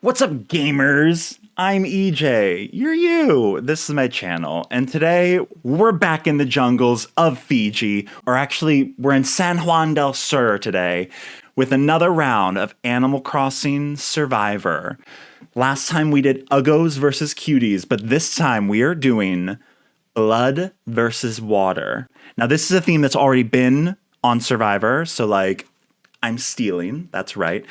What's up, gamers? I'm EJ. You're you. This is my channel, and today we're back in the jungles of Fiji, or actually, we're in San Juan del Sur today with another round of Animal Crossing Survivor. Last time we did Uggos versus Cuties, but this time we are doing Blood versus Water. Now, this is a theme that's already been on Survivor, so I'm stealing, that's right.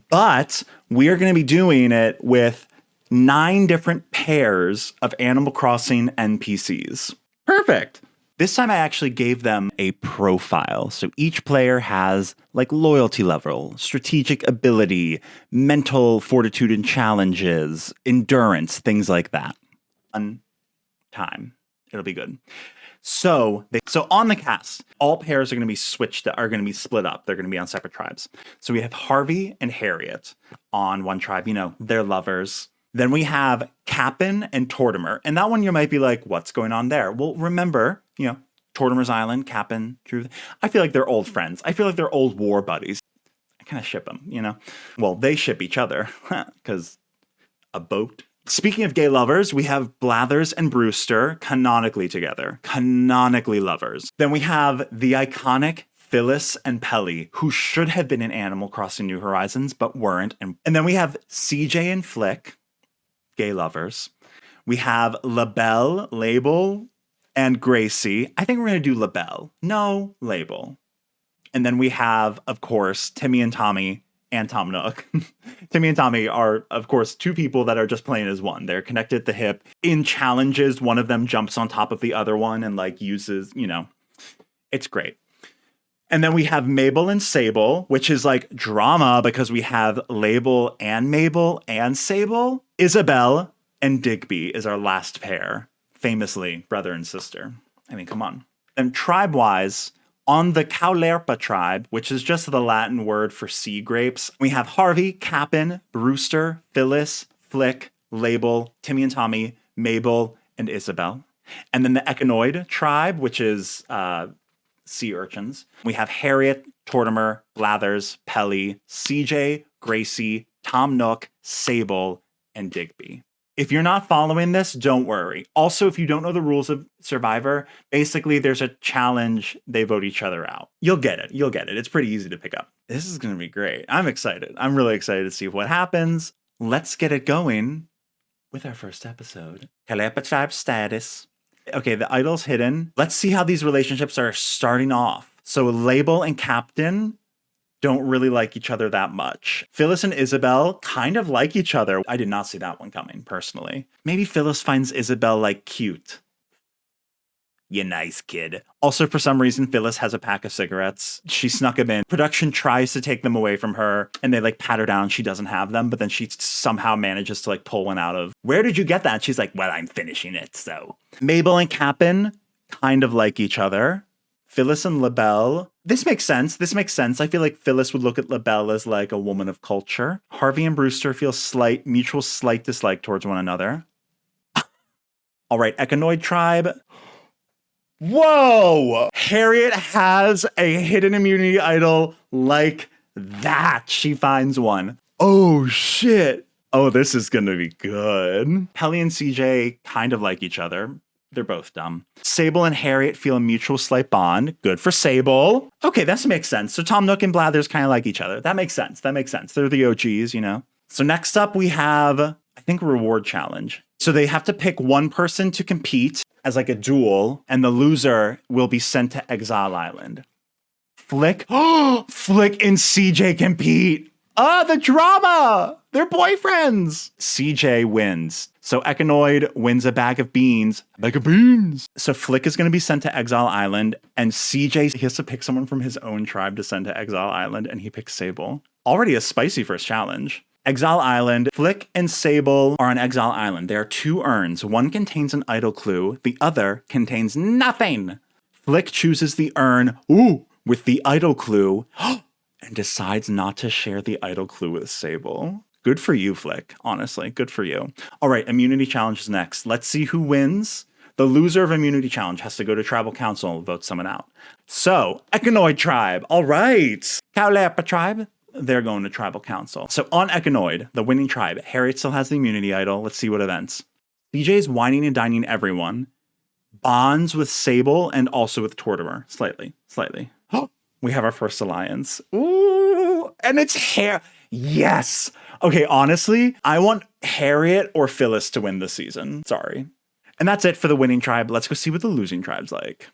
But we are going to be doing it with 9 different pairs of Animal Crossing NPCs. Perfect. This time I actually gave them a profile. So each player has loyalty level, strategic ability, mental fortitude and challenges, endurance, things like that. Fun time. It'll be good. So on the cast, all pairs are going to be split up. They're going to be on separate tribes. So we have Harvey and Harriet on one tribe. They're lovers. Then we have Cap'n and Tortimer. And that one you might be like, what's going on there? Well, remember, Tortimer's Island, Cap'n, Truth. I feel like they're old friends. I feel like they're old war buddies. I kind of ship them, Well, they ship each other because a boat. Speaking of gay lovers, we have Blathers and Brewster canonically together. Canonically lovers. Then we have the iconic Phyllis and Pelly, who should have been in Animal Crossing New Horizons, but weren't. And then we have CJ and Flick, gay lovers. We have LaBelle, Label, and Gracie. I think we're going to do LaBelle. No, Label. And then we have, of course, Timmy and Tommy and Tom Nook. Timmy and Tommy are, of course, 2 people that are just playing as one. They're connected at the hip. In challenges, one of them jumps on top of the other one and uses, it's great. And then we have Mabel and Sable, which is drama because we have Label and Mabel and Sable. Isabel and Digby is our last pair. Famously, brother and sister. I mean, come on. And tribe-wise, on the Kaulerpa tribe, which is just the Latin word for sea grapes, we have Harvey, Cap'n, Brewster, Phyllis, Flick, Label, Timmy and Tommy, Mabel, and Isabel. And then the Echinoid tribe, which is sea urchins, we have Harriet, Tortimer, Blathers, Pelly, CJ, Gracie, Tom Nook, Sable, and Digby. If you're not following this, don't worry. Also, if you don't know the rules of Survivor, basically there's a challenge. They vote each other out. You'll get it. It's pretty easy to pick up. This is going to be great. I'm excited. I'm really excited to see what happens. Let's get it going with our first episode. Kaulerpa tribe status. Okay, the idol's hidden. Let's see how these relationships are starting off. So Label and Captain don't really like each other that much. Phyllis and Isabel kind of like each other. I did not see that one coming, personally. Maybe Phyllis finds Isabel, cute. You nice kid. Also, for some reason, Phyllis has a pack of cigarettes. She snuck them in. Production tries to take them away from her, and they, pat her down. She doesn't have them, but then she somehow manages to, pull one out of, where did you get that? And she's like, well, I'm finishing it, so. Mabel and Cap'n kind of like each other. Phyllis and LaBelle. This makes sense. I feel like Phyllis would look at LaBelle as a woman of culture. Harvey and Brewster feel mutual slight dislike towards one another. All right, Echinoid tribe. Whoa! Harriet has a hidden immunity idol like that. She finds one. Oh, shit. Oh, this is going to be good. Pelly and CJ kind of like each other. They're both dumb. Sable and Harriet feel a mutual slight bond. Good for Sable. Okay, that makes sense. So Tom Nook and Blathers kind of like each other. That makes sense. They're the OGs, So next up we have, I think, a reward challenge. So they have to pick one person to compete as a duel, and the loser will be sent to Exile Island. Flick and CJ compete. The drama! They're boyfriends! CJ wins. So Echinoid wins a bag of beans. So Flick is going to be sent to Exile Island, and CJ, he has to pick someone from his own tribe to send to Exile Island, and he picks Sable. Already a spicy first challenge. Exile Island. Flick and Sable are on Exile Island. There are 2 urns. One contains an idol clue. The other contains nothing. Flick chooses the urn, with the idol clue, and decides not to share the idol clue with Sable. Good for you, Flick. Honestly, good for you. All right, immunity challenge is next. Let's see who wins. The loser of immunity challenge has to go to tribal council and vote someone out. So, Echinoid tribe. All right. Kaulerpa tribe. they're going to tribal council. So on Echinoid, the winning tribe, Harriet still has the immunity idol. Let's see what events. CJ's whining and dining everyone. Bonds with Sable and also with Tortimer. Slightly. We have our first alliance. Ooh, and it's Yes. Okay, honestly, I want Harriet or Phyllis to win this season. Sorry. And that's it for the winning tribe. Let's go see what the losing tribe's like.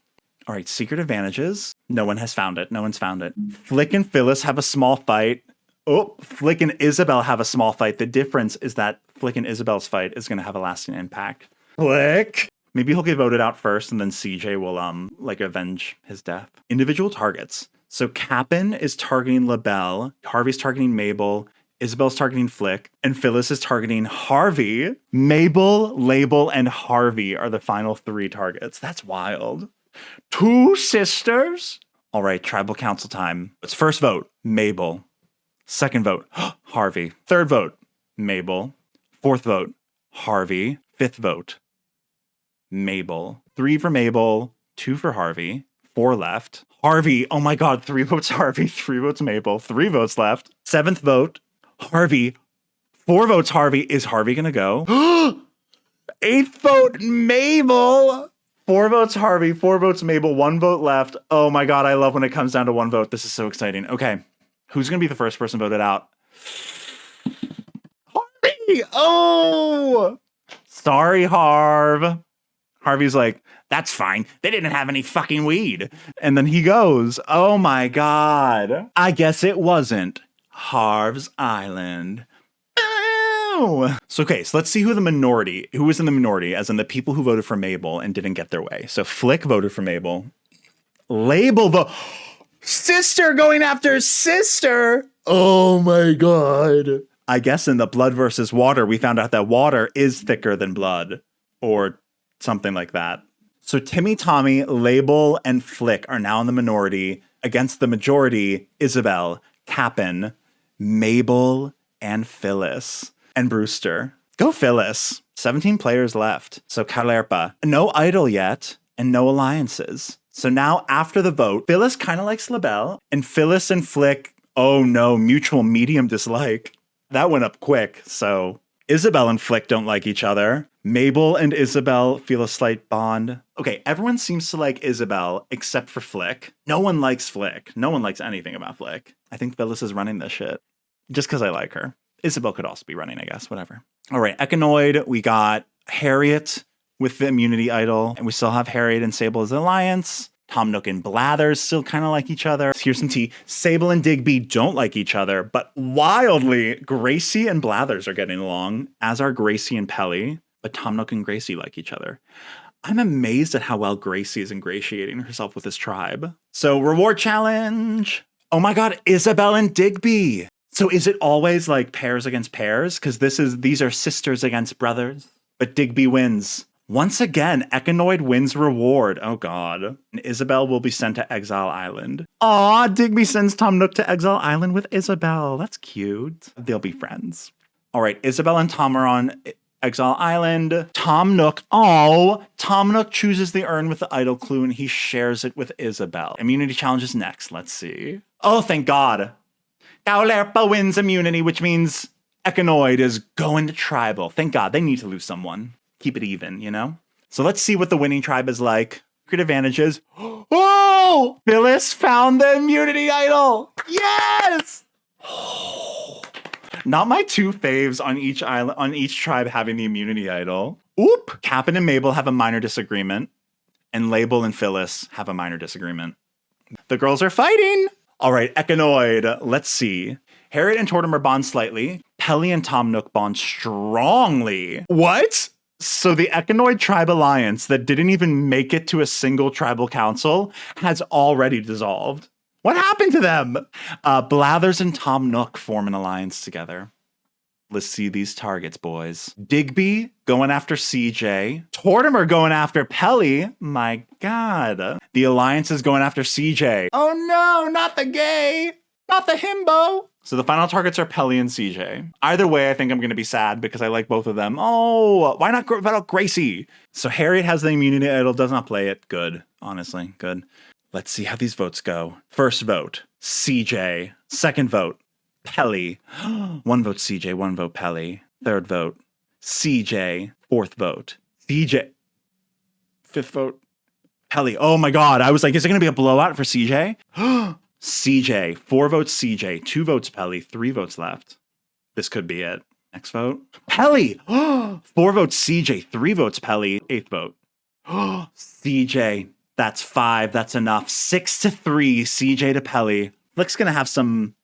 All right, secret advantages. No one has found it. No one's found it. Flick and Phyllis have a small fight. Oh, Flick and Isabel have a small fight. The difference is that Flick and Isabel's fight is going to have a lasting impact. Flick. Maybe he'll get voted out first, and then CJ will avenge his death. Individual targets. So Cap'n is targeting LaBelle, Harvey's targeting Mabel, Isabel's targeting Flick, and Phyllis is targeting Harvey. Mabel, Label, and Harvey are the final 3 targets. That's wild. 2 sisters? All right, tribal council time. It's first vote, Mabel. Second vote, Harvey. Third vote, Mabel. Fourth vote, Harvey. Fifth vote, Mabel. 3 for Mabel, 2 for Harvey. 4 left. Harvey, oh my god, 3 votes Harvey, 3 votes Mabel, 3 votes left. 7th vote, Harvey. 4 votes Harvey. Is Harvey gonna go? 8th vote, Mabel. 4 votes Harvey, 4 votes Mabel, 1 vote left. Oh my god, I love when it comes down to 1 vote. This is so exciting. Okay, who's gonna be the first person voted out? Harvey! Oh! Sorry, Harv. Harvey's like, that's fine. They didn't have any fucking weed. And then he goes, oh my god. I guess it wasn't Harv's Island. Ow. So let's see who was in the minority, as in the people who voted for Mabel and didn't get their way. So Flick voted for Mabel. Label sister going after sister. Oh my god. I guess in the blood versus water, we found out that water is thicker than blood. Or something like that. So Timmy, Tommy, Label, and Flick are now in the minority against the majority, Isabel, Cap'n, Mabel, and Phyllis. And Brewster. Go Phyllis. 17 players left. So Calerpa. No idol yet, and no alliances. So now after the vote, Phyllis kind of likes LaBelle, and Phyllis and Flick, oh no, mutual medium dislike. That went up quick, so Isabel and Flick don't like each other. Mabel and Isabel feel a slight bond. Okay, everyone seems to like Isabel except for Flick. No one likes Flick. No one likes anything about Flick. I think Phyllis is running this shit. Just because I like her. Isabel could also be running, I guess. Whatever. All right, Echinoid, we got Harriet with the immunity idol. And we still have Harriet and Sable as the alliance. Tom Nook and Blathers still kind of like each other. Here's some tea. Sable and Digby don't like each other, but wildly, Gracie and Blathers are getting along, as are Gracie and Pelly. But Tom Nook and Gracie like each other. I'm amazed at how well Gracie is ingratiating herself with his tribe. So, reward challenge. Oh my god, Isabel and Digby. So is it always like pairs against pairs? Because these are sisters against brothers. But Digby wins. Once again, Echinoid wins reward. Oh god. And Isabel will be sent to Exile Island. Aw, Digby sends Tom Nook to Exile Island with Isabel. That's cute. They'll be friends. All right, Isabel and Tom are on Exile Island. Tom Nook chooses the urn with the idol clue and he shares it with Isabel. Immunity challenge is next. Let's see. Oh, thank god. Kaulerpa wins immunity, which means Echinoid is going to tribal. Thank god. They need to lose someone. Keep it even, you know? So let's see what the winning tribe is like. Secret advantages. Oh! Phyllis found the immunity idol. Yes! Not my 2 faves on each island, on each tribe having the immunity idol. Oop! Cap'n and Mabel have a minor disagreement, and Label and Phyllis have a minor disagreement. The girls are fighting! All right, Echinoid, let's see. Harriet and Tortimer bond slightly. Pelly and Tom Nook bond strongly. What? So the Echinoid tribe alliance that didn't even make it to a single tribal council has already dissolved. What happened to them? Blathers and Tom Nook form an alliance together. Let's see these targets, boys. Digby going after CJ. Tortimer going after Pelly. My god. The alliance is going after CJ. Oh no, not the gay. Not the himbo. So the final targets are Pelly and CJ. Either way, I think I'm going to be sad because I like both of them. Oh, why not vote out Gracie? So Harriet has the immunity idol, does not play it. Good, honestly, good. Let's see how these votes go. First vote, CJ. Second vote, Pelly. One vote CJ, one vote Pelly. Third vote CJ. Fourth vote CJ. Fifth vote Pelly. Oh my God. I was like, is it going to be a blowout for CJ? CJ. 4 votes CJ. 2 votes Pelly. 3 votes left. This could be it. Next vote. Pelly. 4 votes CJ. 3 votes Pelly. 8th vote. CJ. That's 5. That's enough. 6-3. CJ to Pelly. Flick's going to have some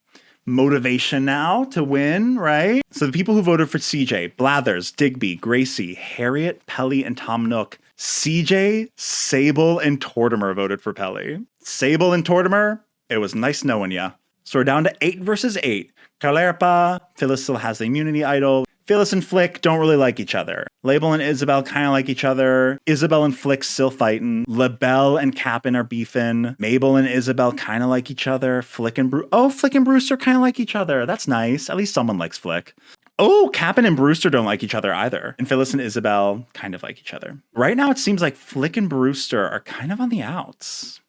motivation now to win, right? So the people who voted for CJ, Blathers, Digby, Gracie, Harriet, Pelly, and Tom Nook. CJ, Sable, and Tortimer voted for Pelly. Sable and Tortimer, it was nice knowing ya. So we're down to 8 versus 8. Calerpa, Phyllis still has the immunity idol. Phyllis and Flick don't really like each other. Label and Isabel kind of like each other. Isabel and Flick still fighting. LaBelle and Cap'n are beefing. Mabel and Isabel kind of like each other. Flick and Brewster kind of like each other. That's nice. At least someone likes Flick. Oh, Cap'n and Brewster don't like each other either. And Phyllis and Isabel kind of like each other. Right now, it seems like Flick and Brewster are kind of on the outs.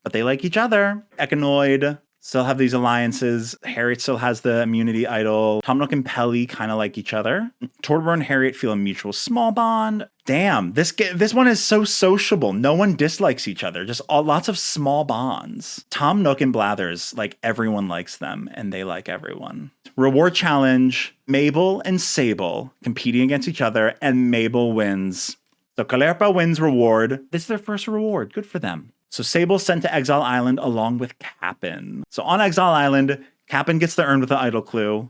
But they like each other. Echinoid still have these alliances. Harriet still has the immunity idol. Tom Nook and Pelly kind of like each other. Tortimer and Harriet feel a mutual small bond. Damn, this one is so sociable. No one dislikes each other. Just lots of small bonds. Tom Nook and Blathers, like everyone likes them and they like everyone. Reward challenge. Mabel and Sable competing against each other and Mabel wins. So Calerpa wins reward. This is their first reward. Good for them. So Sable's sent to Exile Island along with Cap'n. So on Exile Island, Cap'n gets the urn with the idol clue.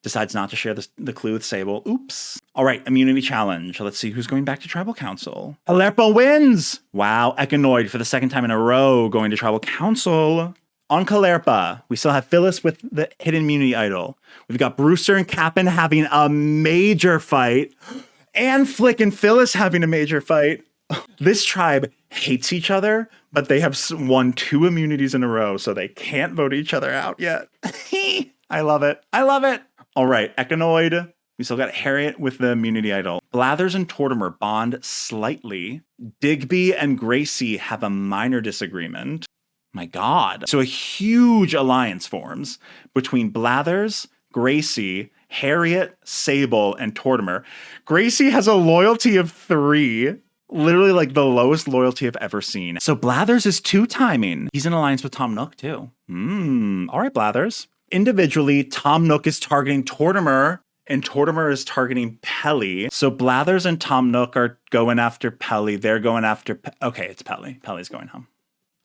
Decides not to share the clue with Sable. Oops. All right, immunity challenge. Let's see who's going back to Tribal Council. Calerpa wins! Wow, Echinoid for the 2nd time in a row going to Tribal Council. On Calerpa, we still have Phyllis with the hidden immunity idol. We've got Brewster and Cap'n having a major fight. And Flick and Phyllis having a major fight. This tribe hates each other, but they have won 2 immunities in a row, so they can't vote each other out yet. I love it. I love it. All right, Echinoid. We still got Harriet with the immunity idol. Blathers and Tortimer bond slightly. Digby and Gracie have a minor disagreement. My God. So a huge alliance forms between Blathers, Gracie, Harriet, Sable, and Tortimer. Gracie has a loyalty of 3. Literally like the lowest loyalty I've ever seen. So Blathers is 2-timing. He's in alliance with Tom Nook too. All right, Blathers. Individually, Tom Nook is targeting Tortimer and Tortimer is targeting Pelly. So Blathers and Tom Nook are going after Pelly. They're going after... Okay, it's Pelly. Pelly's going home.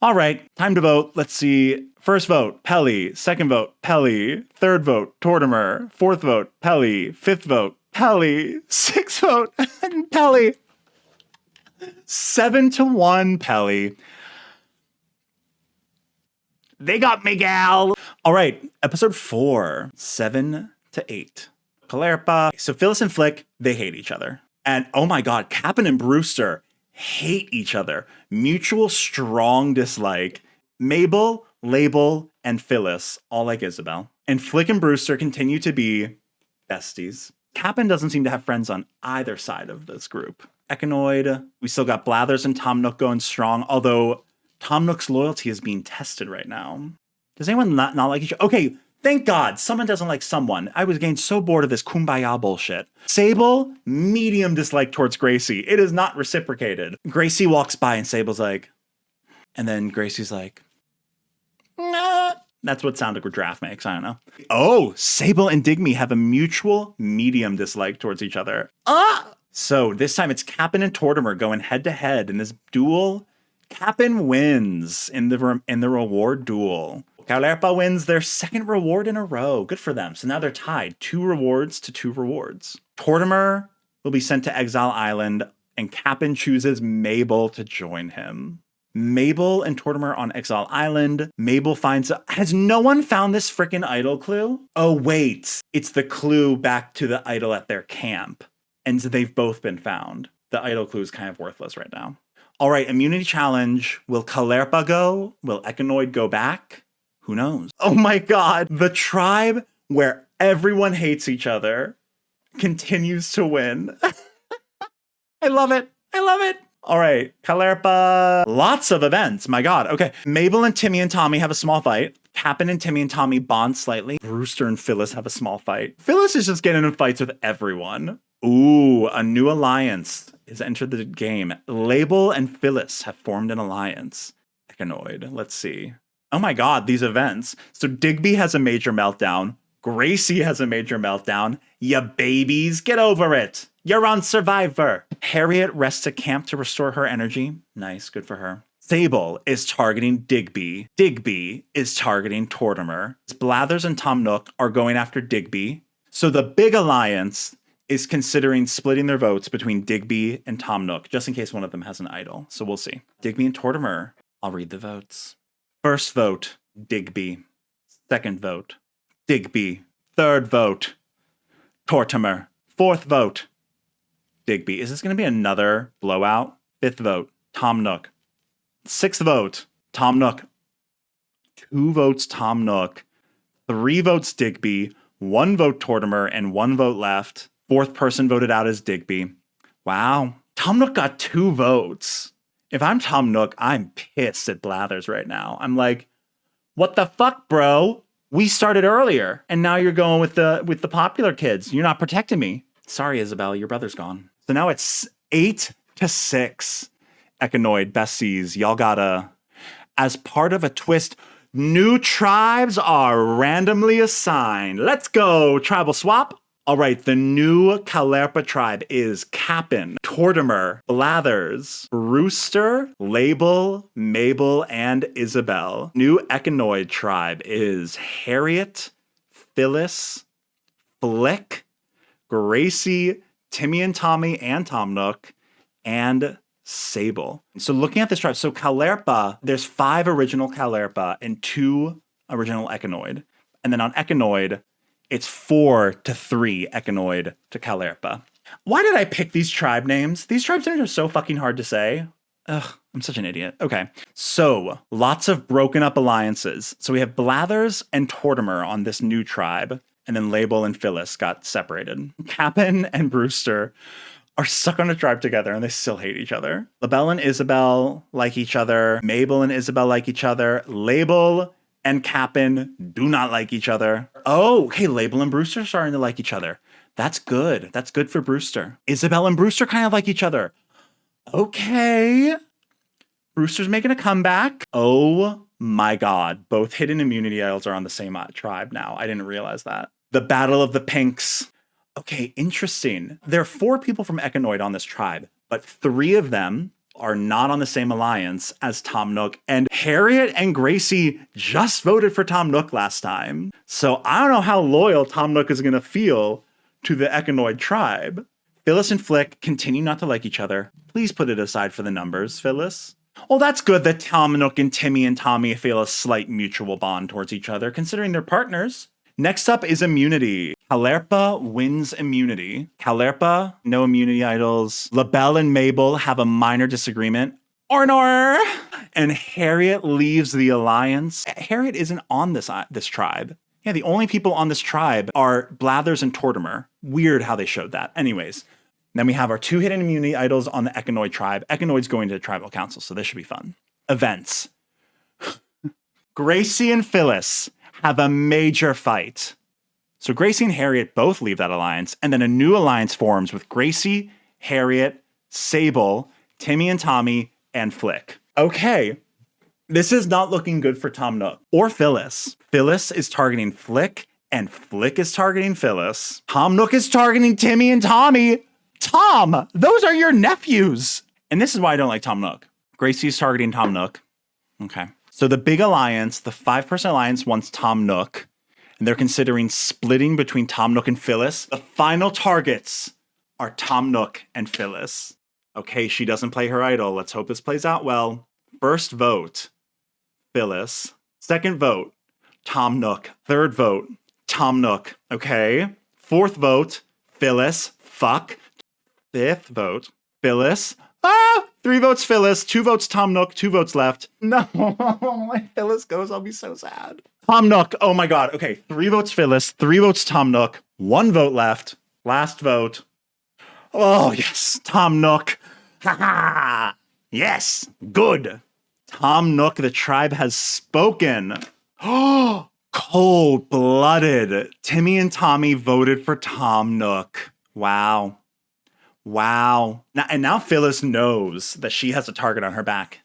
All right, time to vote. Let's see. First vote, Pelly. Second vote, Pelly. Third vote, Tortimer. Fourth vote, Pelly. Fifth vote, Pelly. Sixth vote, Pelly. 7-1 Pelly. They got Miguel. All right, episode 4, 7-8. Calerpa. So Phyllis and Flick, they hate each other. And oh my God, Cap'n and Brewster hate each other. Mutual strong dislike. Mabel, Label, and Phyllis all like Isabel. And Flick and Brewster continue to be besties. Cap'n doesn't seem to have friends on either side of this group. Echinoid. We still got Blathers and Tom Nook going strong, although Tom Nook's loyalty is being tested right now. Does anyone not like each other? Okay, thank God someone doesn't like someone. I was getting so bored of this kumbaya bullshit. Sable, medium dislike towards Gracie. It is not reciprocated. Gracie walks by and Sable's like, and then Gracie's like, nah. That's what Sound Like Draft makes. I don't know. Oh, Sable and Digby have a mutual medium dislike towards each other. So this time it's Cap'n and Tortimer going head to head in this duel. Cap'n wins in the reward duel. Calerpa wins their 2nd reward in a row. Good for them. So now they're tied. 2 rewards to 2 rewards. Tortimer will be sent to Exile Island, and Cap'n chooses Mabel to join him. Mabel and Tortimer on Exile Island. Mabel finds... Has no one found this freaking idol clue? Oh, wait. It's the clue back to the idol at their camp. And so they've both been found. The idol clue is kind of worthless right now. All right, immunity challenge. Will Calerpa go? Will Echinoid go back? Who knows? Oh my God. The tribe where everyone hates each other continues to win. I love it. I love it. All right, Calerpa. Lots of events. My God. Okay. Mabel and Timmy and Tommy have a small fight. Cap'n and Timmy and Tommy bond slightly. Brewster and Phyllis have a small fight. Phyllis is just getting in fights with everyone. Ooh, a new alliance has entered the game. Label and Phyllis have formed an alliance. Echinoid. Let's see. Oh my God, these events. So Digby has a major meltdown. Gracie has a major meltdown. Ya babies, get over it. You're on Survivor. Harriet rests at camp to restore her energy. Nice, good for her. Sable is targeting Digby. Digby is targeting Tortimer. Blathers and Tom Nook are going after Digby. So the big alliance is considering splitting their votes between Digby and Tom Nook, just in case one of them has an idol. So we'll see. Digby and Tortimer. I'll read the votes. First vote, Digby. Second vote, Digby. Third vote, Tortimer. Fourth vote, Digby. Is this going to be another blowout? Fifth vote, Tom Nook. Sixth vote, Tom Nook. 2 votes, Tom Nook. 3 votes, Digby. 1 vote, Tortimer, and 1 vote left. Fourth person voted out as Digby. Wow. Tom Nook got 2 votes. If I'm Tom Nook, I'm pissed at Blathers right now. I'm like, what the fuck, bro? We started earlier, and now you're going with the popular kids. You're not protecting me. Sorry, Isabel, your brother's gone. So now it's 8-6. Echinoid, Besties, y'all gotta, as part of a twist, new tribes are randomly assigned. Let's go, tribal swap. All right, the new Calerpa tribe is Cap'n, Tortimer, Blathers, Brewster, Label, Mabel, and Isabel. New Echinoid tribe is Harriet, Phyllis, Flick, Gracie, Timmy and Tommy, and Tom Nook, and Sable. So looking at this tribe, so Calerpa, there's 5 original Calerpa and 2 original Echinoid. And then on Echinoid, it's 4-3 Echinoid to Calerpa. Why did I pick these tribe names? These tribe names are so fucking hard to say. Ugh, I'm such an idiot. Okay, so lots of broken up alliances. So we have Blathers and Tortimer on this new tribe, and then Label and Phyllis got separated. Cap'n and Brewster are stuck on a tribe together and they still hate each other. Labelle and Isabel like each other. Mabel and Isabel like each other. Label and Cap'n do not like each other. Oh, okay, Label and Brewster are starting to like each other. That's good. That's good for Brewster. Isabel and Brewster kind of like each other. Okay. Brewster's making a comeback. Oh my God. Both hidden immunity idols are on the same tribe now. I didn't realize that. The Battle of the Pinks. Okay, interesting. There are 4 people from Echinoid on this tribe, but 3 of them are not on the same alliance as Tom Nook. And Harriet and Gracie just voted for Tom Nook last time. So I don't know how loyal Tom Nook is going to feel to the Echinoid tribe. Phyllis and Flick continue not to like each other. Please put it aside for the numbers, Phyllis. Oh, that's good that Tom Nook and Timmy and Tommy feel a slight mutual bond towards each other, considering they're partners. Next up is immunity. Calerpa wins immunity. Calerpa, no immunity idols. Labelle and Mabel have a minor disagreement. Ornor! And Harriet leaves the alliance. Harriet isn't on this tribe. Yeah, the only people on this tribe are Blathers and Tortimer. Weird how they showed that. Anyways, then we have our 2 hidden immunity idols on the Echinoid tribe. Echinoid's going to the tribal council, so this should be fun. Events. Gracie and Phyllis have a major fight. So Gracie and Harriet both leave that alliance, and then a new alliance forms with Gracie, Harriet, Sable, Timmy and Tommy, and Flick. Okay, this is not looking good for Tom Nook or Phyllis. Phyllis is targeting Flick, and Flick is targeting Phyllis. Tom Nook is targeting Timmy and Tommy. Tom, those are your nephews. And this is why I don't like Tom Nook. Gracie's targeting Tom Nook. Okay. So the big alliance, the 5-person alliance wants Tom Nook, and they're considering splitting between Tom Nook and Phyllis. The final targets are Tom Nook and Phyllis. Okay, she doesn't play her idol. Let's hope this plays out well. First vote, Phyllis. Second vote, Tom Nook. Third vote, Tom Nook. Okay. Fourth vote, Phyllis. Fuck. Fifth vote, Phyllis. 3 votes Phyllis, 2 votes Tom Nook, 2 votes left. No, my Phyllis goes, I'll be so sad. Tom Nook, oh my God. Okay, 3 votes Phyllis, 3 votes Tom Nook, 1 vote left. Last vote. Oh yes, Tom Nook. Ha ha! Yes, good. Tom Nook, the tribe has spoken. Oh, cold-blooded. Timmy and Tommy voted for Tom Nook. Wow. Wow. Now Phyllis knows that she has a target on her back.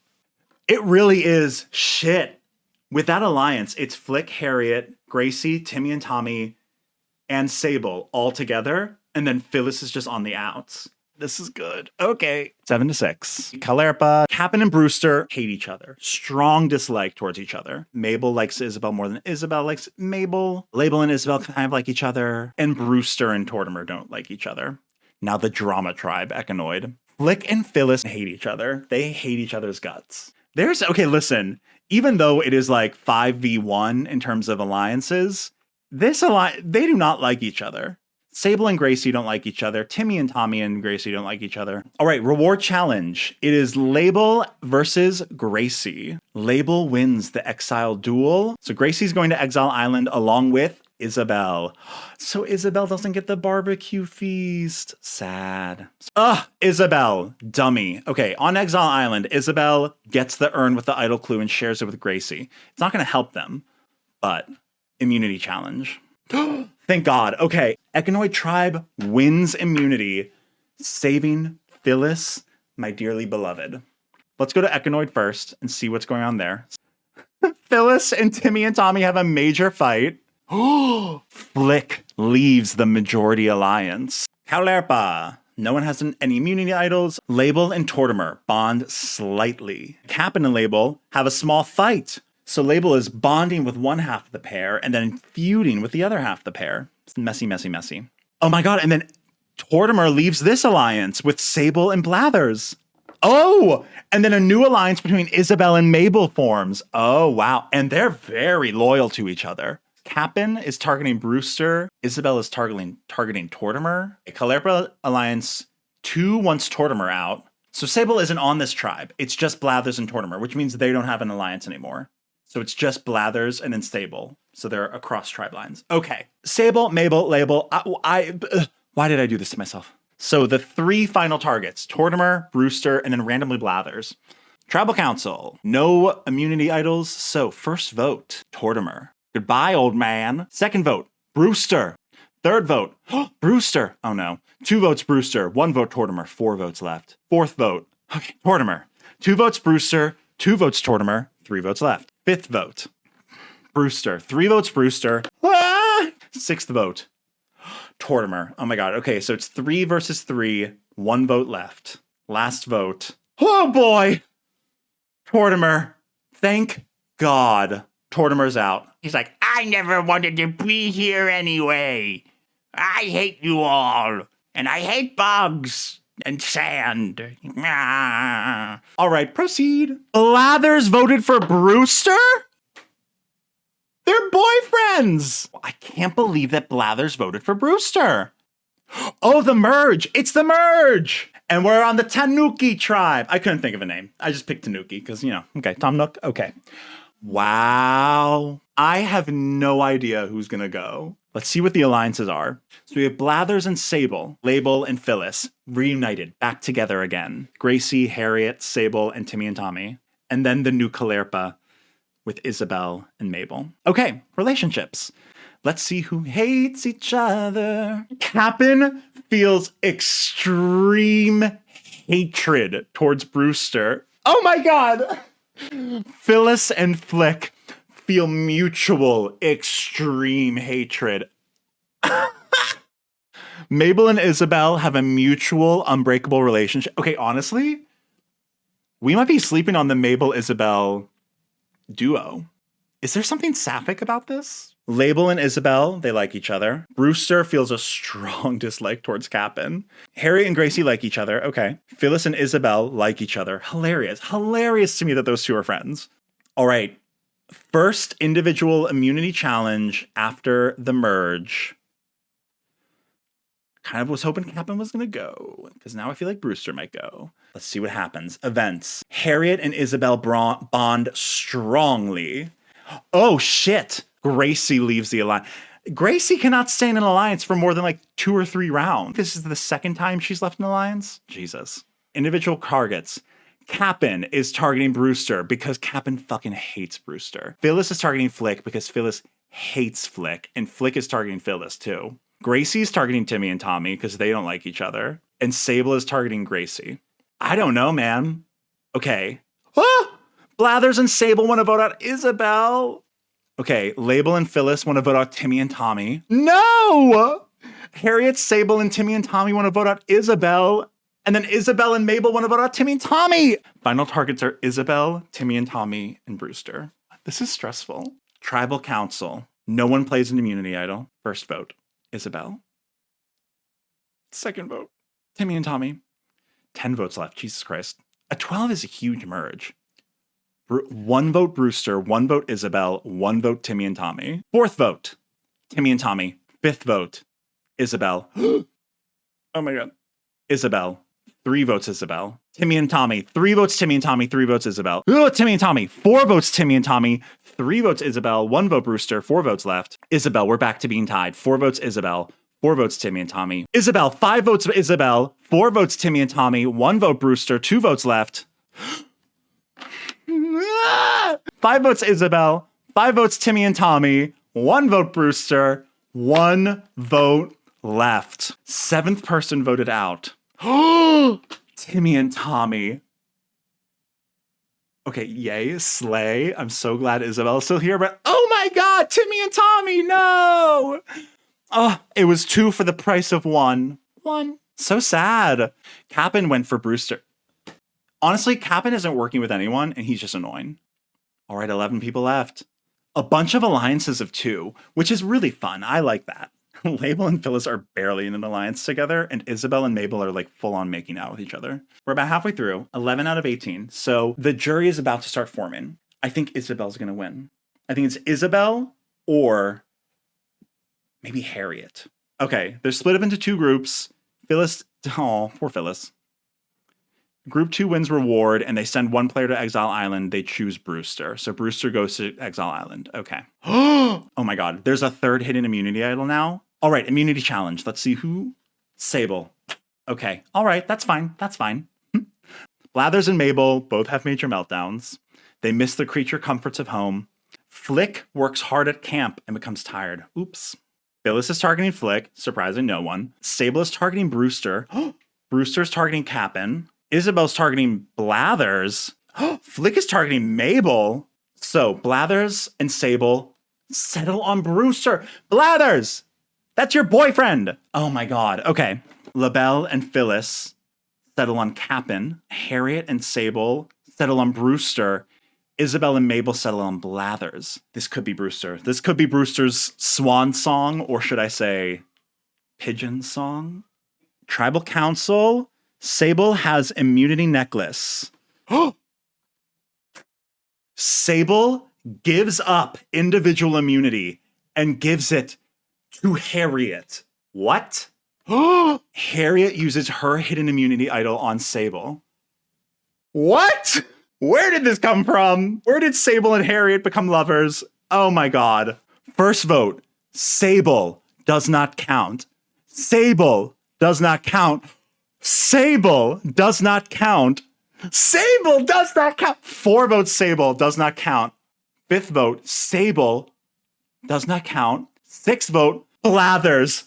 It really is shit. With that alliance, it's Flick, Harriet, Gracie, Timmy and Tommy, and Sable all together, and then Phyllis is just on the outs. This is good. Okay. 7-6. Calerpa, Cap'n, and Brewster hate each other. Strong dislike towards each other. Mabel likes Isabel more than Isabel likes Mabel. Label and Isabel kind of like each other. And Brewster and Tortimer don't like each other. Now the drama tribe, Echinoid. Flick and Phyllis hate each other. They hate each other's guts. Okay, listen. Even though it is like 5v1 in terms of alliances, they do not like each other. Sable and Gracie don't like each other. Timmy and Tommy and Gracie don't like each other. All right, reward challenge. It is Label versus Gracie. Label wins the exile duel. So Gracie's going to Exile Island along with Isabel. So Isabel doesn't get the barbecue feast. Sad. Isabel, dummy. Okay, on Exile Island, Isabel gets the urn with the idol clue and shares it with Gracie. It's not going to help them, but immunity challenge. Thank God. Okay, Echinoid tribe wins immunity, saving Phyllis, my dearly beloved. Let's go to Echinoid first and see what's going on there. Phyllis and Timmy and Tommy have a major fight. Flick leaves the majority alliance. Calerpa. No one has any immunity idols. Label and Tortimer bond slightly. Cap'n and Label have a small fight. So Label is bonding with one half of the pair and then feuding with the other half of the pair. It's messy, messy, messy. Oh my God. And then Tortimer leaves this alliance with Sable and Blathers. Oh, and then a new alliance between Isabel and Mabel forms. Oh, wow. And they're very loyal to each other. Cap'n is targeting Brewster. Isabel is targeting Tortimer. A Calerpa alliance 2 wants Tortimer out. So Sable isn't on this tribe. It's just Blathers and Tortimer, which means they don't have an alliance anymore. So it's just Blathers and then Sable. So they're across tribe lines. Okay. Sable, Mabel, Label. Why did I do this to myself? So the 3 final targets, Tortimer, Brewster, and then randomly Blathers. Tribal Council, no immunity idols. So first vote, Tortimer. Goodbye, old man. Second vote, Brewster. Third vote, Brewster. Oh no. 2 votes, Brewster. 1 vote, Tortimer. 4 votes left. Fourth vote, okay, Tortimer. 2 votes, Brewster. 2 votes, Tortimer. 3 votes left. Fifth vote, Brewster. 3 votes, Brewster. Sixth vote, Tortimer. Oh my God. Okay, so it's 3 versus 3. 1 vote left. Last vote. Oh boy. Tortimer. Thank God. Tortimer's out. He's like, I never wanted to be here anyway. I hate you all. And I hate bugs and sand. All right, proceed. Blathers voted for Brewster? They're boyfriends. I can't believe that Blathers voted for Brewster. Oh, the merge. It's the merge. And we're on the Tanuki tribe. I couldn't think of a name. I just picked Tanuki because, okay, Tom Nook. Okay. Wow. I have no idea who's going to go. Let's see what the alliances are. So we have Blathers and Sable, Label and Phyllis, reunited, back together again. Gracie, Harriet, Sable, and Timmy and Tommy. And then the new Calerpa with Isabel and Mabel. Okay, relationships. Let's see who hates each other. Cap'n feels extreme hatred towards Brewster. Oh my God. Phyllis and Flick feel mutual extreme hatred. Mabel and Isabel have a mutual unbreakable relationship. Okay, honestly, we might be sleeping on the Mabel-Isabel duo. Is there something sapphic about this? Label and Isabel, they like each other. Brewster feels a strong dislike towards Cap'n. Harry and Gracie like each other. Okay. Phyllis and Isabel like each other. Hilarious. Hilarious to me that those two are friends. All right. First individual immunity challenge after the merge. Kind of was hoping Cap'n was going to go, because now I feel like Brewster might go. Let's see what happens. Events. Harriet and Isabel bond strongly. Oh, shit. Gracie leaves the alliance. Gracie cannot stay in an alliance for more than like 2 or 3 rounds. This is the second time she's left an alliance. Jesus. individual targets. Cap'n is targeting Brewster because Cap'n fucking hates Brewster. Phyllis is targeting Flick because Phyllis hates Flick, and Flick is targeting Phyllis too. Gracie's targeting Timmy and Tommy because they don't like each other, and Sable is targeting Gracie. I don't know, man. Okay. Ah! Blathers and Sable want to vote out Isabel. Okay, Label and Phyllis want to vote out Timmy and Tommy. No! Harriet, Sable, and Timmy and Tommy want to vote out Isabel. And then Isabel and Mabel want to vote out Timmy and Tommy. Final targets are Isabel, Timmy and Tommy, and Brewster. This is stressful. Tribal Council. No one plays an immunity idol. First vote, Isabel. Second vote, Timmy and Tommy. 10 votes left. Jesus Christ. A 12 is a huge merge. 1 vote Brewster, 1 vote Isabel, 1 vote Timmy and Tommy. 4th vote, Timmy and Tommy. 5th vote, Isabel. Oh my God. Isabel. 3 votes Isabel. Timmy and Tommy. 3 votes Timmy and Tommy. 3 votes Isabel. Timmy and Tommy. 4 votes Timmy and Tommy. 3 votes Isabel. 1 vote Brewster. 4 votes left. Isabel, we're back to being tied. 4 votes Isabel. 4 votes Timmy and Tommy. Isabel, 5 votes Isabel. 4 votes Timmy and Tommy. 1 vote Brewster. 2 votes left. 5 votes Isabel. 5 votes Timmy and Tommy. 1 vote Brewster. 1 vote left. 7th person voted out. Timmy and Tommy. Okay, yay, slay. I'm so glad Isabel's still here, but oh my God, Timmy and Tommy, no! Oh, it was 2 for the price of 1. 1. So sad. Cap'n went for Brewster. Honestly, Cap'n isn't working with anyone, and he's just annoying. All right, 11 people left. A bunch of alliances of 2, which is really fun. I like that. Label and Phyllis are barely in an alliance together, and Isabel and Mabel are like full on making out with each other. We're about halfway through, 11 out of 18. So the jury is about to start forming. I think Isabel's going to win. I think it's Isabel or maybe Harriet. Okay, they're split up into 2 groups. Phyllis, oh, poor Phyllis. Group 2 wins reward, and they send 1 player to Exile Island. They choose Brewster. So Brewster goes to Exile Island. Okay. Oh my God. There's a 3rd hidden immunity idol now. All right, immunity challenge. Let's see who. Sable. Okay. All right, that's fine. That's fine. Blathers and Mabel both have major meltdowns. They miss the creature comforts of home. Flick works hard at camp and becomes tired. Oops. Phyllis is targeting Flick, surprising no one. Sable is targeting Brewster. Brewster's targeting Cap'n. Isabel's targeting Blathers. Flick is targeting Mabel. So Blathers and Sable settle on Brewster. Blathers! That's your boyfriend! Oh my God. Okay. LaBelle and Phyllis settle on Cap'n. Harriet and Sable settle on Brewster. Isabel and Mabel settle on Blathers. This could be Brewster. This could be Brewster's swan song, or should I say pigeon song? Tribal Council. Sable has immunity necklace. Sable gives up individual immunity and gives it to Harriet. What? Harriet uses her hidden immunity idol on Sable. What? Where did this come from? Where did Sable and Harriet become lovers? Oh my God. First vote. Sable does not count. Sable does not count. Sable does not count. Sable does not count. 4 votes Sable does not count. 5th vote Sable does not count. 6th vote Blathers.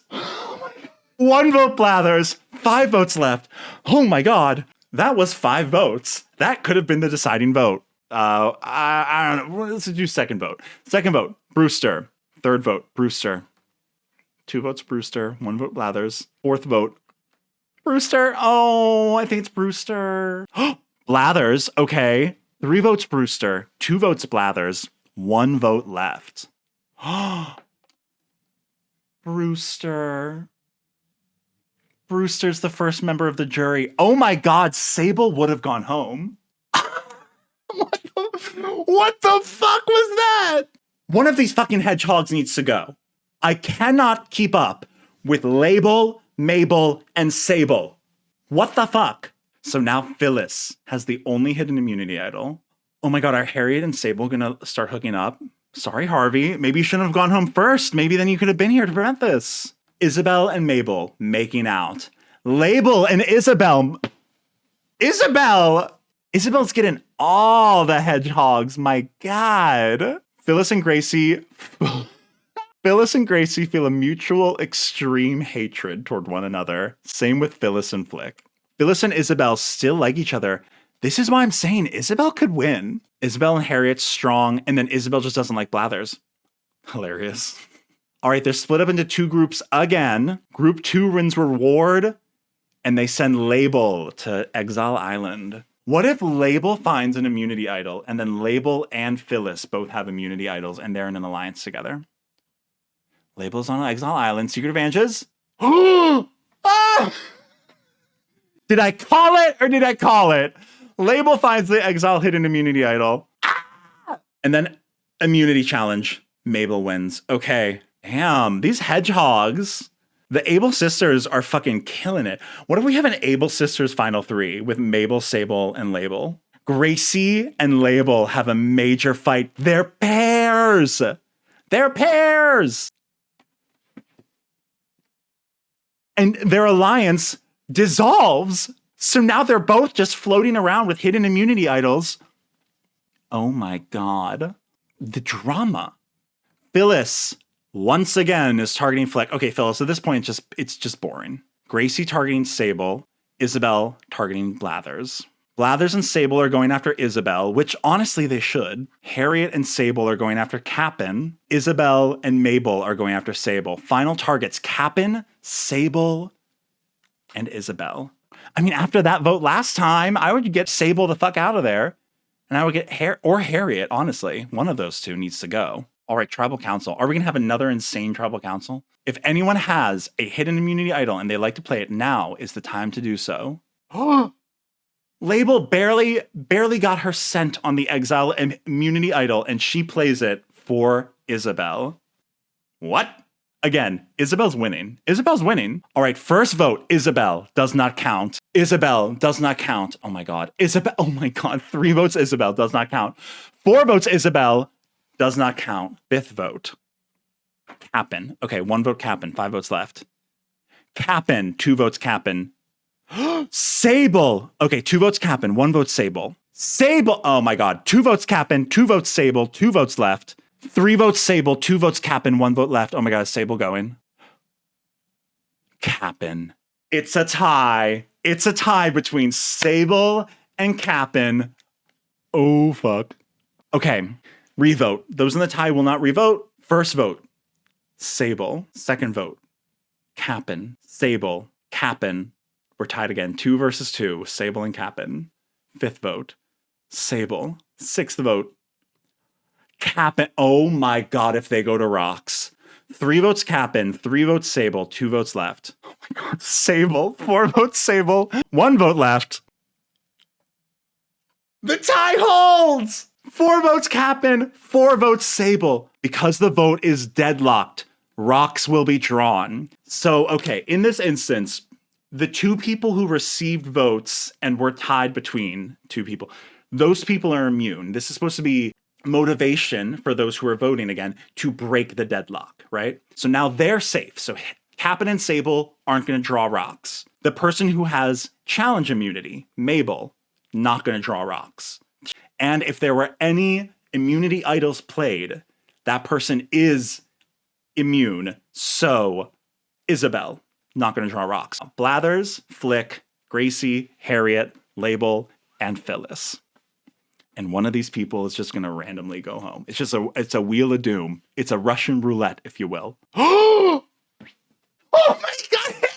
1 vote Blathers. 5 votes left. Oh my God. That was 5 votes. That could have been the deciding vote. I don't know. Let's do 2nd vote. 2nd vote, Brewster. 3rd vote, Brewster. 2 votes Brewster. 1 vote Blathers. 4th vote, Brewster. Oh, I think it's Brewster. Blathers. Okay. 3 votes Brewster. 2 votes Blathers. 1 vote left. Brewster. Brewster's the first member of the jury. Oh my God, Sable would have gone home. What the fuck was that? One of these fucking hedgehogs needs to go. I cannot keep up with Label, Mabel, and Sable. What the fuck? So now Phyllis has the only hidden immunity idol. Oh my God, are Harriet and Sable gonna start hooking up? Sorry, Harvey. Maybe you shouldn't have gone home first. Maybe then you could have been here to prevent this. Isabel and Mabel making out. Label and Isabel. Isabel's getting all the hedgehogs. My God. Phyllis and Gracie feel a mutual extreme hatred toward one another. Same with Phyllis and Flick. Phyllis and Isabel still like each other. This is why I'm saying Isabel could win. Isabel and Harriet's strong, and then Isabel just doesn't like Blathers. Hilarious. All right, they're split up into two groups again. Group 2 wins reward, and they send Label to Exile Island. What if Label finds an immunity idol, and then Label and Phyllis both have immunity idols, and they're in an alliance together? Label's on Exile Island. Secret advantages. Ah! Did I call it or did I call it? Label finds the Exile hidden immunity idol. Ah! And then immunity challenge. Mabel wins. Okay. Damn, these hedgehogs. The Able sisters are fucking killing it. What if we have an Able sisters final 3 with Mabel, Sable, and Label? Gracie and Label have a major fight. They're pairs. They're pairs. And their alliance dissolves. So now they're both just floating around with hidden immunity idols. Oh my God. The drama. Phyllis, once again, is targeting Flick. Okay, Phyllis, at this point, it's just boring. Gracie targeting Sable. Isabel targeting Blathers. Blathers and Sable are going after Isabel, which honestly they should. Harriet and Sable are going after Cap'n. Isabel and Mabel are going after Sable. Final targets, Cap'n, Sable, and Isabel. I mean, after that vote last time, I would get Sable the fuck out of there. And I would get Harriet, honestly. One of those two needs to go. All right, Tribal Council. Are we going to have another insane Tribal Council? If anyone has a hidden immunity idol and they like to play it, now is the time to do so. Label barely got her scent on the Exile immunity idol, and she plays it for Isabel. What? Again, Isabel's winning. Isabel's winning. All right, first vote, Isabel does not count. Isabel does not count. Oh my God. Isabel, oh my God. 3 votes, Isabel does not count. 4 votes, Isabel does not count. 5th vote, Cap'n. Okay, 1 vote Cap'n, 5 votes left. Cap'n, 2 votes Cap'n. Sable. Okay, 2 votes Cap'n, 1 vote Sable. Sable. Oh my God. 2 votes Cap'n, 2 votes Sable, 2 votes left. 3 votes Sable, 2 votes Cap'n, 1 vote left. Oh my God, is Sable going? Cap'n. It's a tie. It's a tie between Sable and Cap'n. Oh, fuck. Okay, revote. Those in the tie will not revote. First vote, Sable. Second vote, Cap'n. Sable. Cap'n. We're tied again. 2 versus 2. Sable and Cap'n. 5th vote, Sable. 6th vote, Cap'n. Oh my God, if they go to rocks. 3 votes Cap'n, 3 votes Sable, 2 votes left. Oh my God, Sable. 4 votes Sable, 1 vote left. The tie holds! 4 votes Cap'n, 4 votes Sable. Because the vote is deadlocked, rocks will be drawn. So, okay, in this instance, the 2 people who received votes and were tied between 2 people, those people are immune. This is supposed to be motivation for those who are voting again to break the deadlock, right? So now they're safe. So Cap'n and Sable aren't going to draw rocks. The person who has challenge immunity, Mabel, not going to draw rocks. And if there were any immunity idols played, that person is immune. So Isabel, not going to draw rocks. Blathers, Flick, Gracie, Harriet, Label, and Phyllis. And one of these people is just going to randomly go home. It's a wheel of doom. It's a Russian roulette, if you will. Oh my God, Harriet!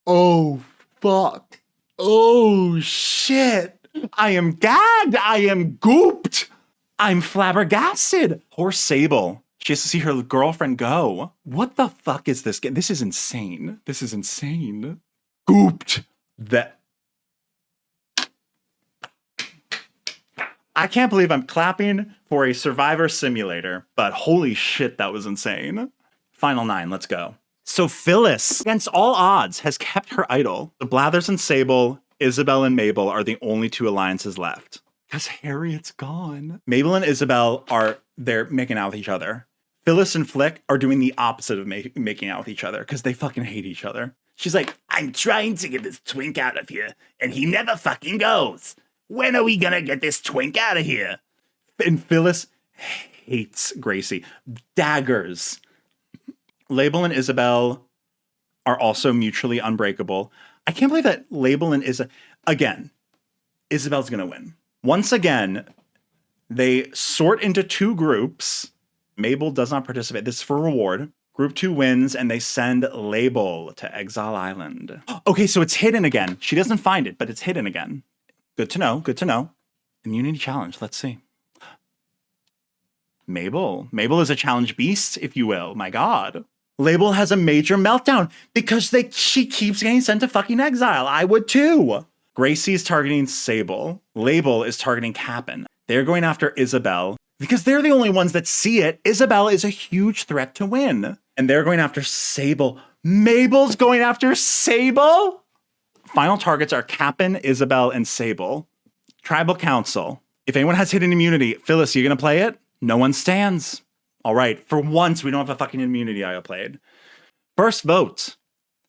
Oh, fuck. Oh, shit. I am gagged. I am gooped. I'm flabbergasted. Poor Sable. She has to see her girlfriend go. What the fuck is this game? This is insane. This is insane. Gooped. I can't believe I'm clapping for a Survivor Simulator, but holy shit, that was insane. Final 9, let's go. So Phyllis, against all odds, has kept her idol. The Blathers and Sable, Isabel and Mabel are the only 2 alliances left. Because Harriet's gone. Mabel and Isabel they're making out with each other. Phyllis and Flick are doing the opposite of making out with each other because they fucking hate each other. She's like, I'm trying to get this twink out of here, and he never fucking goes. When are we gonna get this twink out of here? And Phyllis hates Gracie. Daggers. Label and Isabel are also mutually unbreakable. I can't believe that Label and again, Isabel's gonna win. Once again, they sort into two groups. Mabel does not participate. This is for reward. Group 2 wins, and they send Label to Exile Island. Okay, so it's hidden again. She doesn't find it, but it's hidden again. Good to know, good to know. Immunity challenge, let's see. Mabel. Mabel is a challenge beast, if you will. My God. Label has a major meltdown because she keeps getting sent to fucking exile. I would too. Gracie is targeting Sable. Label is targeting Cap'n. They're going after Isabel because they're the only ones that see it. Isabel is a huge threat to win. And they're going after Sable. Mabel's going after Sable? Final targets are Cap'n, Isabel, and Sable. Tribal Council. If anyone has hidden immunity, Phyllis, you gonna play it? No one stands. All right, for once, we don't have a fucking immunity I played. First vote,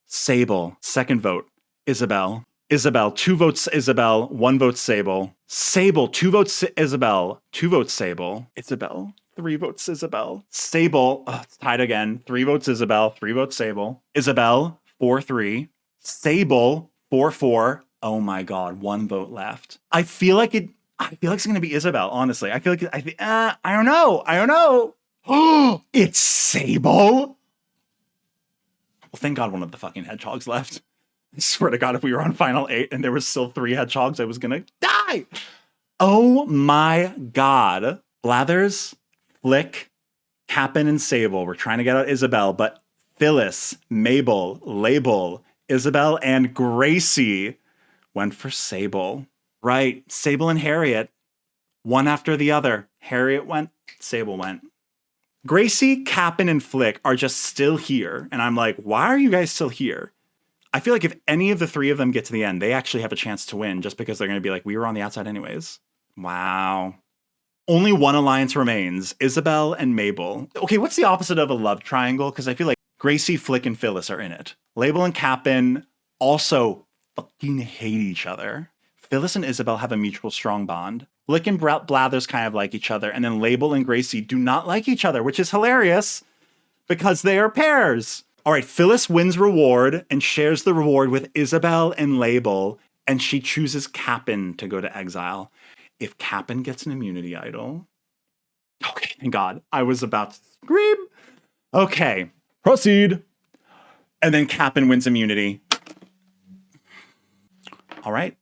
Sable. Second vote, Isabel. Isabel, 2 votes Isabel, 1 vote Sable. Sable, 2 votes Isabel, 2 votes Sable. Isabel, 3 votes Isabel. Sable, it's tied again. 3 votes Isabel, 3 votes Sable. Isabel, 4-3. Sable, 4-4. Oh my God, 1 vote left. I feel like it's gonna be Isabel, honestly. I don't know. Oh, it's Sable. Well, thank God one of the fucking hedgehogs left. I swear to God, if we were on final 8 and there was still 3 hedgehogs, I was gonna die. Oh my God. Blathers, Flick, Cap'n, and Sable were trying to get out Isabel, but Phyllis, Mabel, Label, Isabel, and Gracie went for Sable. Right, Sable and Harriet, one after the other. Harriet went, Sable went. Gracie, Cap'n, and Flick are just still here, and I'm like, why are you guys still here? I feel like if any of the 3 of them get to the end, they actually have a chance to win just because they're going to be like, we were on the outside anyways. Wow. Only one alliance remains, Isabel and Mabel. Okay, what's the opposite of a love triangle? Because I feel like Gracie, Flick, and Phyllis are in it. Label and Cap'n also fucking hate each other. Phyllis and Isabel have a mutual strong bond. Flick and Blathers kind of like each other, and then Label and Gracie do not like each other, which is hilarious because they are pairs. All right, Phyllis wins reward and shares the reward with Isabel and Label, and she chooses Cap'n to go to exile. If Cap'n gets an immunity idol... Okay, thank God. I was about to scream. Okay, proceed. And then Cap'n wins immunity. All right.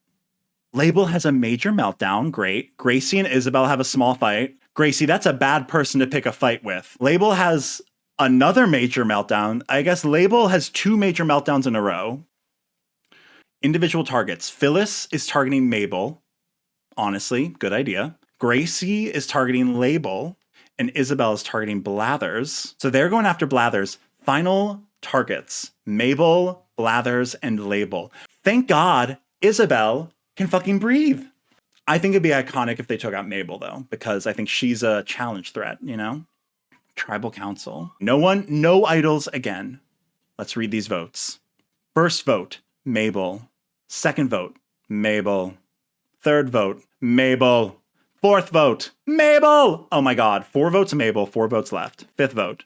Label has a major meltdown. Great. Gracie and Isabel have a small fight. Gracie, that's a bad person to pick a fight with. Label has another major meltdown. I guess Label has 2 major meltdowns in a row. Individual targets. Phyllis is targeting Mabel. Honestly, good idea. Gracie is targeting Label, and Isabel is targeting Blathers. So they're going after Blathers. Final targets. Mabel, Blathers, and Label. Thank God Isabel can fucking breathe. I think it'd be iconic if they took out Mabel, though, because I think she's a challenge threat, you know? Tribal Council. No idols again. Let's read these votes. First vote, Mabel. Second vote, Mabel. Third vote, Mabel. Fourth vote, Mabel. Oh my God, 4 votes Mabel, 4 votes left. Fifth vote,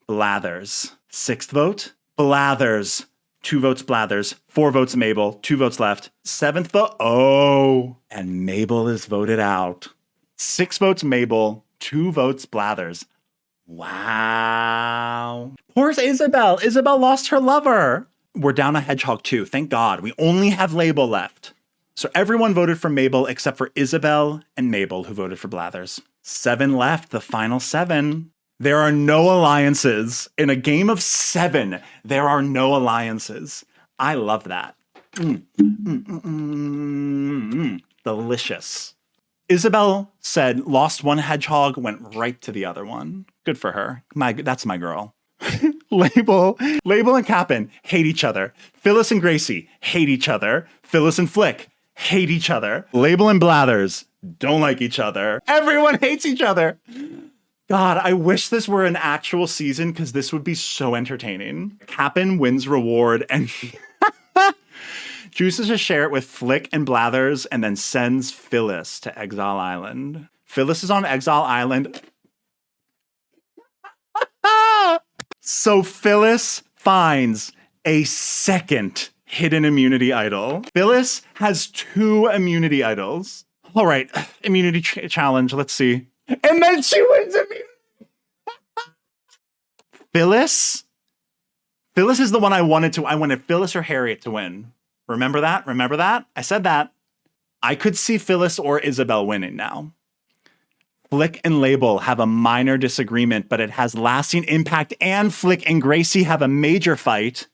Blathers. Sixth vote, Blathers. 2 votes Blathers, 4 votes Mabel, 2 votes left. Seventh vote, and Mabel is voted out. 6 votes Mabel, 2 votes Blathers. Wow. Poor Isabel. Isabel lost her lover. We're down a hedgehog too. Thank God. We only have Label left. So everyone voted for Mabel except for Isabel and Mabel, who voted for Blathers. 7 left, the final 7. There are no alliances. In a game of 7, there are no alliances. I love that. Delicious. Isabel said, lost one hedgehog, went right to the other one. Good for her. That's my girl. Label and Cap'n hate each other. Phyllis and Gracie hate each other. Phyllis and Flick hate each other. Label and Blathers don't like each other. Everyone hates each other. God, I wish this were an actual season because this would be so entertaining. Cap'n wins reward and chooses to share it with Flick and Blathers and then sends Phyllis to Exile Island. Phyllis is on Exile Island. So Phyllis finds a second hidden immunity idol. Phyllis has 2 immunity idols. All right, immunity challenge. Let's see. And then she wins immunity. Phyllis is the one I wanted Phyllis or Harriet to win. Remember that? Remember that? I said that. I could see Phyllis or Isabel winning now. Flick and Label have a minor disagreement, but it has lasting impact, and Flick and Gracie have a major fight.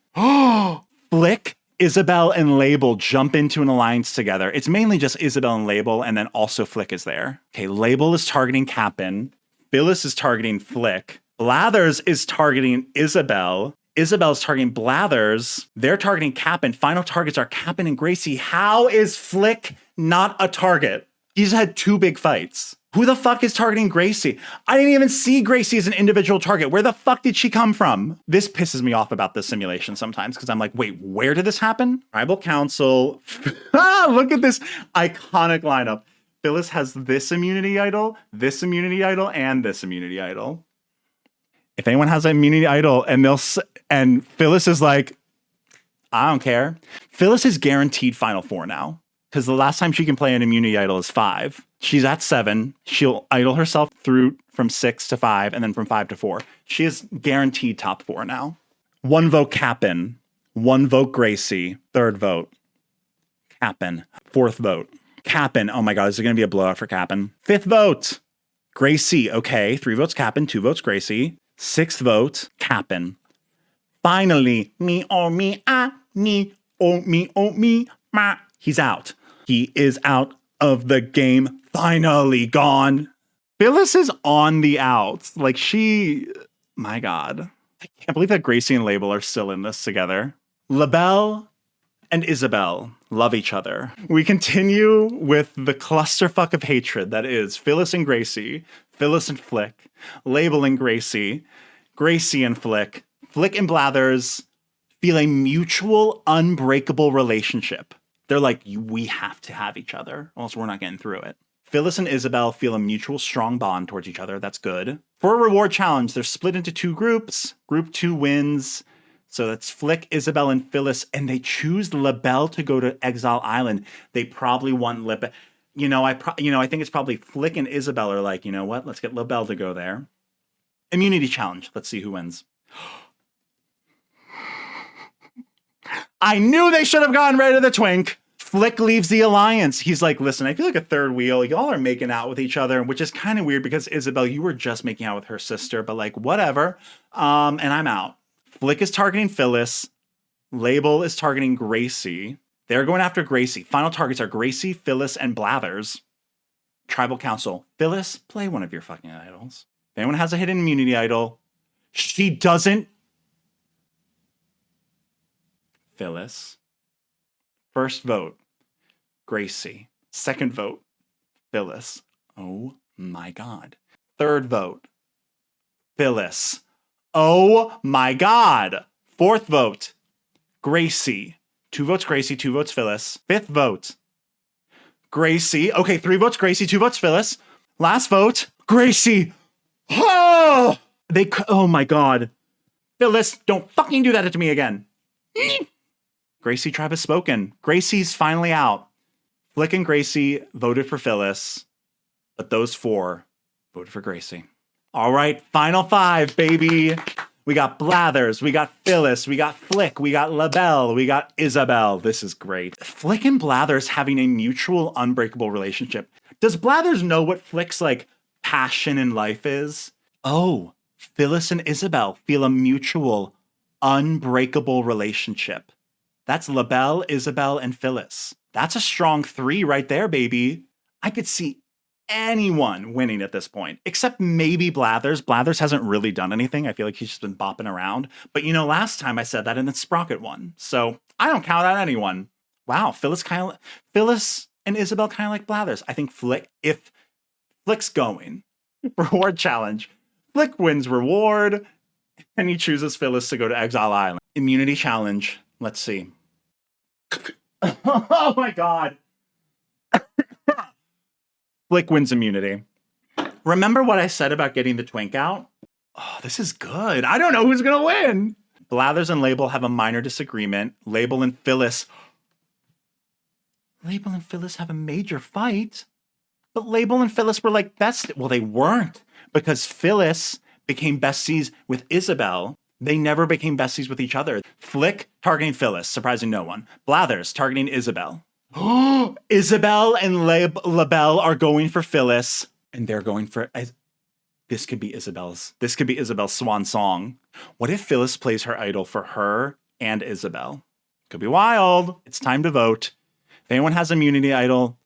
Flick, Isabel, and Label jump into an alliance together. It's mainly just Isabel and Label, and then also Flick is there. Okay, Label is targeting Cap'n. Phyllis is targeting Flick. Blathers is targeting Isabel. Isabel's targeting Blathers. They're targeting Cap'n. Final targets are Cap'n and Gracie. How is Flick not a target? He's had 2 big fights. Who the fuck is targeting Gracie? I didn't even see Gracie as an individual target. Where the fuck did she come from? This pisses me off about this simulation sometimes because I'm like, wait, where did this happen? Tribal Council. Look at this iconic lineup. Phyllis has this immunity idol, and this immunity idol. If anyone has an immunity idol and Phyllis is like, I don't care. Phyllis is guaranteed Final 4 now because the last time she can play an immunity idol is 5. She's at 7. She'll idol herself through from 6 to 5 and then from 5 to 4. She is guaranteed top 4 now. 1 vote Cap'n. 1 vote Gracie. 3rd vote Cap'n. 4th vote Cap'n. Oh my God, is it going to be a blowout for Cap'n? 5th vote Gracie. Okay, 3 votes Cap'n, 2 votes Gracie. 6th vote Cap'n. Finally, me, oh, me, ah, me, oh, me, ma. He's out. He is out of the game. Finally gone. Phyllis is on the outs. Like my God. I can't believe that Gracie and Label are still in this together. LaBelle and Isabel love each other. We continue with the clusterfuck of hatred that is Phyllis and Gracie, Phyllis and Flick, Label and Gracie, Gracie and Flick, Flick and Blathers feel a mutual, unbreakable relationship. They're like, we have to have each other, or else we're not getting through it. Phyllis and Isabel feel a mutual strong bond towards each other. That's good. For a reward challenge, they're split into 2 groups. Group 2 wins. So that's Flick, Isabel, and Phyllis, and they choose LaBelle to go to Exile Island. They probably want LaBelle. I think it's probably Flick and Isabel are like, you know what? Let's get LaBelle to go there. Immunity challenge. Let's see who wins. I knew they should have gone right to the twink. Flick leaves the alliance. He's like, listen, I feel like a third wheel. Y'all are making out with each other, which is kind of weird because Isabel, you were just making out with her sister, but like, whatever. And I'm out. Flick is targeting Phyllis. Label is targeting Gracie. They're going after Gracie. Final targets are Gracie, Phyllis, and Blathers. Tribal Council. Phyllis, play one of your fucking idols. If anyone has a hidden immunity idol, she doesn't. Phyllis. First vote, Gracie. Second vote, Phyllis. Oh my God. Third vote, Phyllis. Oh my God. Fourth vote, Gracie. 2 votes Gracie, 2 votes Phyllis. Fifth vote, Gracie. Okay, 3 votes Gracie, 2 votes Phyllis. Last vote, Gracie. Oh! Oh my God. Phyllis, don't fucking do that to me again. Gracie tribe has spoken. Gracie's finally out. Flick and Gracie voted for Phyllis, but those 4 voted for Gracie. All right, final 5, baby. We got Blathers, we got Phyllis, we got Flick, we got LaBelle, we got Isabel. This is great. Flick and Blathers having a mutual, unbreakable relationship. Does Blathers know what Flick's like passion in life is? Oh, Phyllis and Isabel feel a mutual, unbreakable relationship. That's LaBelle, Isabel, and Phyllis. That's a strong 3 right there, baby. I could see anyone winning at this point, except maybe Blathers. Blathers hasn't really done anything. I feel like he's just been bopping around. But last time I said that and then Sprocket won. So I don't count out anyone. Wow, Phyllis and Isabel kind of like Blathers. I think if Flick's going, reward challenge, Flick wins reward, and he chooses Phyllis to go to Exile Island. Immunity challenge. Let's see. Oh my god. Flick wins immunity. Remember what I said about getting the twink out? Oh, this is good. I don't know who's gonna win. Blathers and Label have a minor disagreement. Label and Phyllis have a major fight. But Label and Phyllis were like best. Well, they weren't, because Phyllis became besties with Isabel. They never became besties with each other. Flick targeting Phyllis, surprising no one. Blathers targeting Isabel. Isabel and Label are going for Phyllis, and they're going for. This could be Isabel's swan song. What if Phyllis plays her idol for her and Isabel? Could be wild. It's time to vote. If anyone has immunity idol,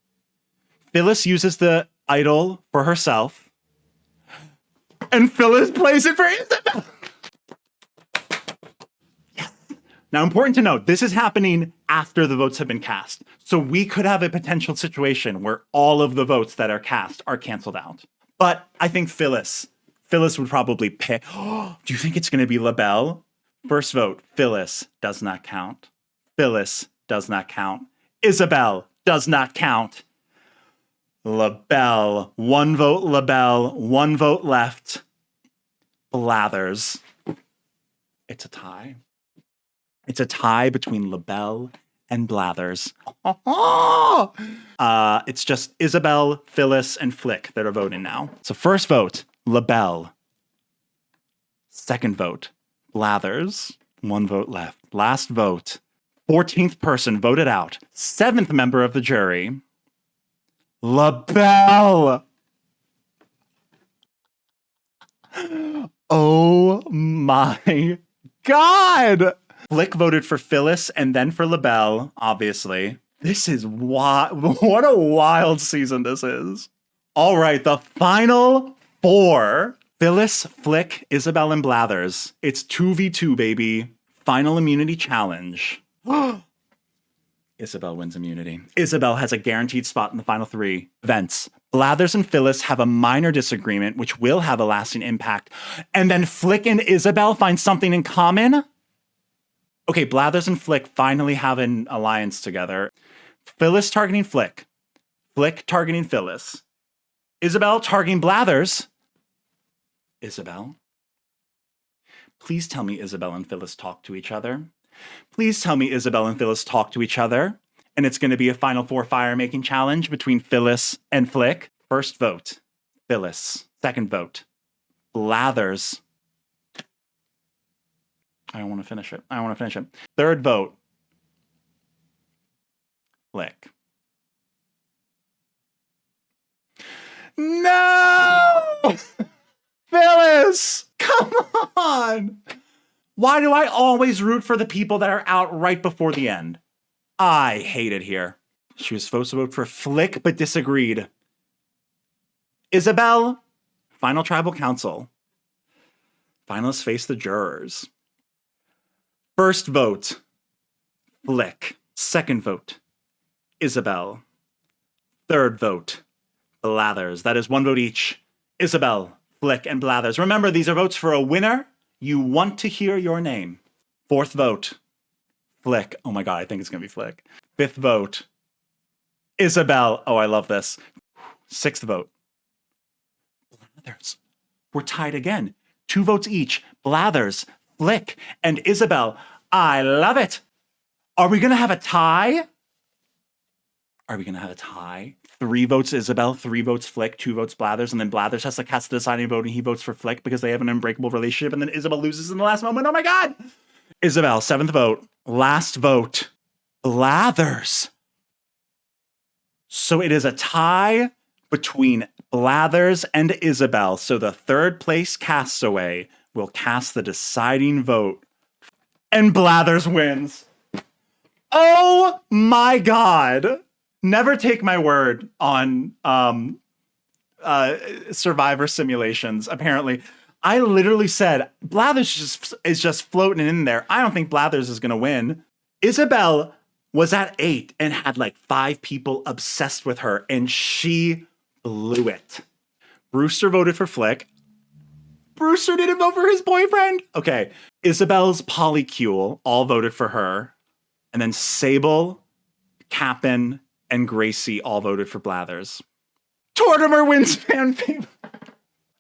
Phyllis uses the idol for herself, and Phyllis plays it for Isabel. Yes. Now, important to note, this is happening after the votes have been cast. So we could have a potential situation where all of the votes that are cast are canceled out. But I think Phyllis would probably pick. Do you think it's going to be LaBelle? First vote, Phyllis does not count. Phyllis does not count. Isabel does not count. LaBelle, 1 vote LaBelle, 1 vote left. Blathers. It's a tie. It's a tie between LaBelle and Blathers. It's just Isabel, Phyllis, and Flick that are voting now. So first vote, LaBelle. Second vote, Blathers. 1 vote left. Last vote, 14th person voted out. 7th member of the jury, LaBelle. Oh my god. Flick voted for Phyllis and then for LaBelle, obviously. This is what a wild season this is. All right, the final 4. Phyllis, Flick, Isabel, and Blathers. It's 2v2, baby. Final immunity challenge. Isabel wins immunity. Isabel has a guaranteed spot in the final 3 events. Blathers and Phyllis have a minor disagreement, which will have a lasting impact. And then Flick and Isabel find something in common? Okay, Blathers and Flick finally have an alliance together. Phyllis targeting Flick. Flick targeting Phyllis. Isabel targeting Blathers. Isabel? Please tell me Isabel and Phyllis talk to each other. Please tell me Isabel and Phyllis talk to each other. And it's going to be a final 4 fire-making challenge between Phyllis and Flick. First vote, Phyllis. Second vote, Blathers. I don't want to finish it. Third vote, Flick. No! Phyllis! Come on! Why do I always root for the people that are out right before the end? I hate it here. She was supposed to vote for Flick, but disagreed. Isabel, final tribal council. Finalists face the jurors. First vote, Flick. Second vote, Isabel. Third vote, Blathers. That is 1 vote each. Isabel, Flick, and Blathers. Remember, these are votes for a winner. You want to hear your name. Fourth vote, Flick. Oh my god, I think it's going to be Flick. Fifth vote, Isabel. Oh, I love this. Sixth vote, Blathers. We're tied again. 2 votes each. Blathers, Flick, and Isabel. I love it. Are we going to have a tie? 3 votes Isabel, 3 votes Flick, 2 votes Blathers, and then Blathers has to cast the deciding vote and he votes for Flick because they have an unbreakable relationship, and then Isabel loses in the last moment. Oh my god! Isabel, 7th vote. Last vote, Blathers. So it is a tie between Blathers and Isabel. So the 3rd place castaway will cast the deciding vote. And Blathers wins. Oh my god. Never take my word on Survivor simulations, apparently. I literally said, Blathers is just floating in there. I don't think Blathers is going to win. Isabel was at 8 and had like 5 people obsessed with her, and she blew it. Brewster voted for Flick. Brewster didn't vote for his boyfriend. Okay. Isabel's polycule all voted for her. And then Sable Cap'n, and Gracie all voted for Blathers. Tortimer wins fan favorite.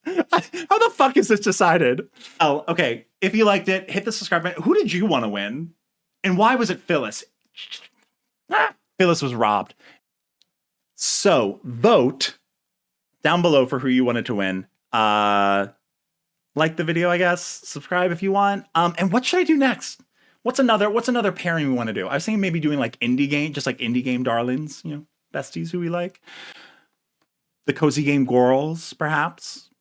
How the fuck is this decided? Oh, okay. If you liked it, hit the subscribe button. Who did you want to win? And why was it Phyllis? Phyllis was robbed. So vote down below for who you wanted to win. Like the video, I guess. Subscribe if you want. And what should I do next? What's another pairing we want to do? I was thinking maybe doing like indie game, just like indie game darlings, you know, besties who we like. The cozy game girls, perhaps.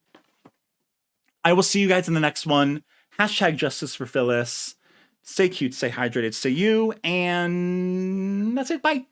I will see you guys in the next one. Hashtag justice for Phyllis. Stay cute, stay hydrated, stay you, and that's it. Bye.